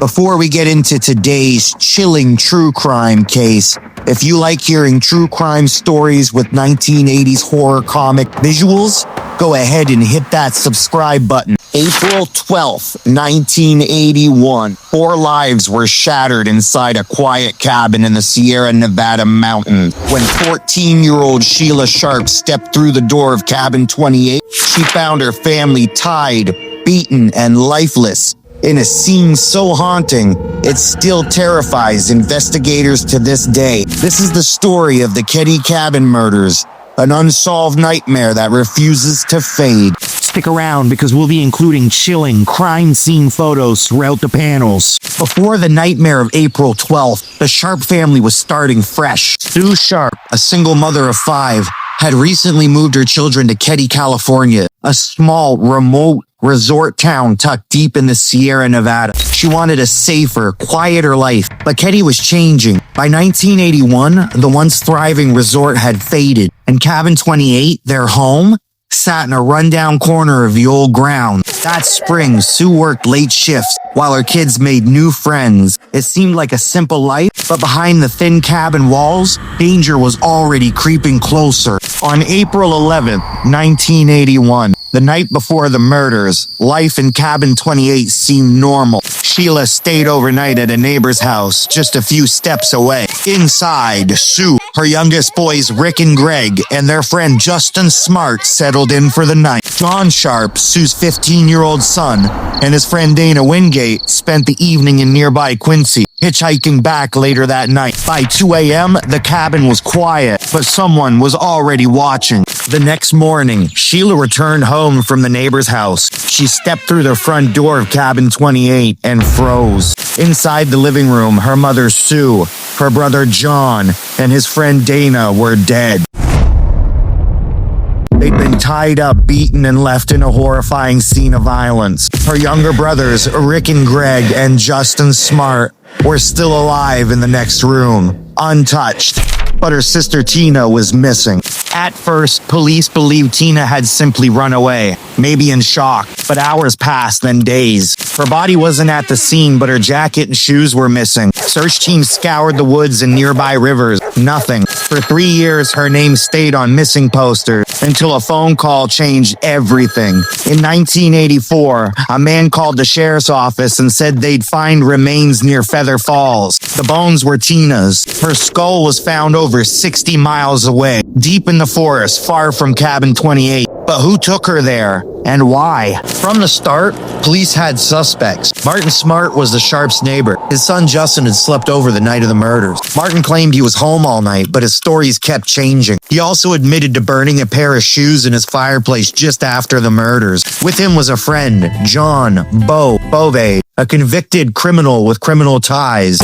Before we get into today's chilling true crime case, if you like hearing true crime stories with 1980s horror comic visuals, go ahead and hit that subscribe button. April 12th, 1981. 4 lives were shattered inside a quiet cabin in the Sierra Nevada mountains. When 14-year-old Sheila Sharp stepped through the door of cabin 28, she found her family tied, beaten, and lifeless in a scene so haunting, it still terrifies investigators to this day. This is the story of the Keddie cabin murders, an unsolved nightmare that refuses to fade. Stick around because we'll be including chilling crime scene photos throughout the panels. Before the nightmare of April 12th, the Sharp family was starting fresh. Sue Sharp, a single mother of 5, had recently moved her children to Keddie, California, a small, remote resort town tucked deep in the Sierra Nevada. She wanted a safer, quieter life, but Keddie was changing. By 1981, the once thriving resort had faded, and Cabin 28, their home, sat in a rundown corner of the old ground. That spring, Sue worked late shifts while her kids made new friends. It seemed like a simple life, but behind the thin cabin walls, danger was already creeping closer. On April 11th, 1981, the night before the murders, life in Cabin 28 seemed normal. Sheila stayed overnight at a neighbor's house just a few steps away. Inside, Sue, her youngest boys Rick and Greg, and their friend Justin Smart settled in for the night. John Sharp, Sue's 15-year-old son, and his friend Dana Wingate spent the evening in nearby Quincy, hitchhiking back later that night. By 2 a.m., the cabin was quiet, but someone was already watching. The next morning, Sheila returned home from the neighbor's house. She stepped through the front door of Cabin 28 and froze. Inside the living room, her mother Sue, her brother John, and his friend Dana were dead. They'd been tied up, beaten, and left in a horrifying scene of violence. Her younger brothers, Rick and Greg, and Justin Smart, were still alive in the next room, untouched. But her sister Tina was missing. At first, police believed Tina had simply run away, maybe in shock, but hours passed, then days. Her body wasn't at the scene, but her jacket and shoes were missing. Search teams scoured the woods and nearby rivers. Nothing. For 3 years, her name stayed on missing posters until a phone call changed everything. In 1984, a man called the sheriff's office and said they'd find remains near Feather Falls. The bones were Tina's. Her skull was found over 60 miles away, deep in the forest, far from Cabin 28. But who took her there, and why? From the start, police had suspects. Martin Smart was the Sharp's neighbor. His son Justin had slept over the night of the murders. Martin claimed he was home all night, but his stories kept changing. He also admitted to burning a pair of shoes in his fireplace just after the murders. With him was a friend, John Bove, a convicted criminal with criminal ties.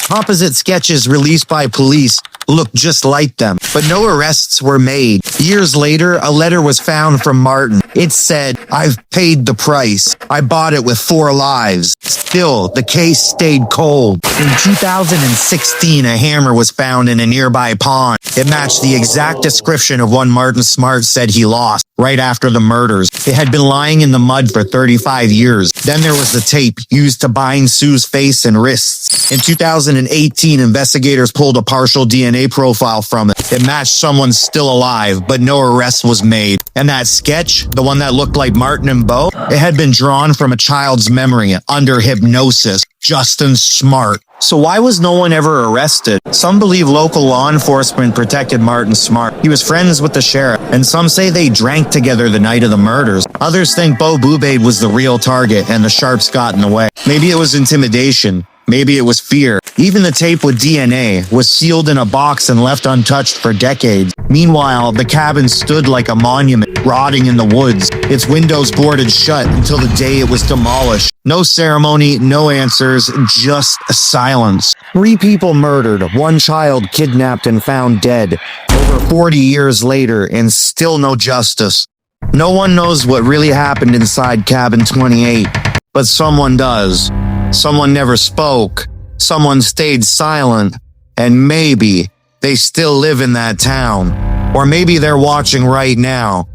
Composite sketches released by police looked just like them, but no arrests were made. Years later, a letter was found from Martin. It said, "I've paid the price. I bought it with 4 lives." Still, the case stayed cold. In 2016, a hammer was found in a nearby pond. It matched the exact description of one Martin Smart said he lost right after the murders. It had been lying in the mud for 35 years. Then there was the tape used to bind Sue's face and wrists. In 2018, investigators pulled a partial DNA profile from it. It matched someone still alive, but no arrest was made. And that sketch, the one that looked like Martin and Bo, it had been drawn from a child's memory under hypnosis. Justin Smart. So why was no one ever arrested? Some believe local law enforcement protected Martin Smart. He was friends with the sheriff, and some say they drank together the night of the murders. Others think Bo Bubade was the real target and the Sharps got in the way. Maybe it was intimidation. Maybe it was fear. Even the tape with DNA was sealed in a box and left untouched for decades. Meanwhile, the cabin stood like a monument, rotting in the woods, its windows boarded shut until the day it was demolished. No ceremony, no answers, just silence. 3 people murdered, 1 child kidnapped and found dead. Over 40 years later, and still no justice. No one knows what really happened inside Cabin 28, but someone does. Someone never spoke. Someone stayed silent. And maybe they still live in that town. Or maybe they're watching right now.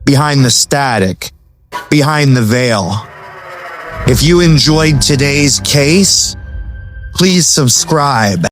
Behind the static. Behind the veil. If you enjoyed today's case, please subscribe.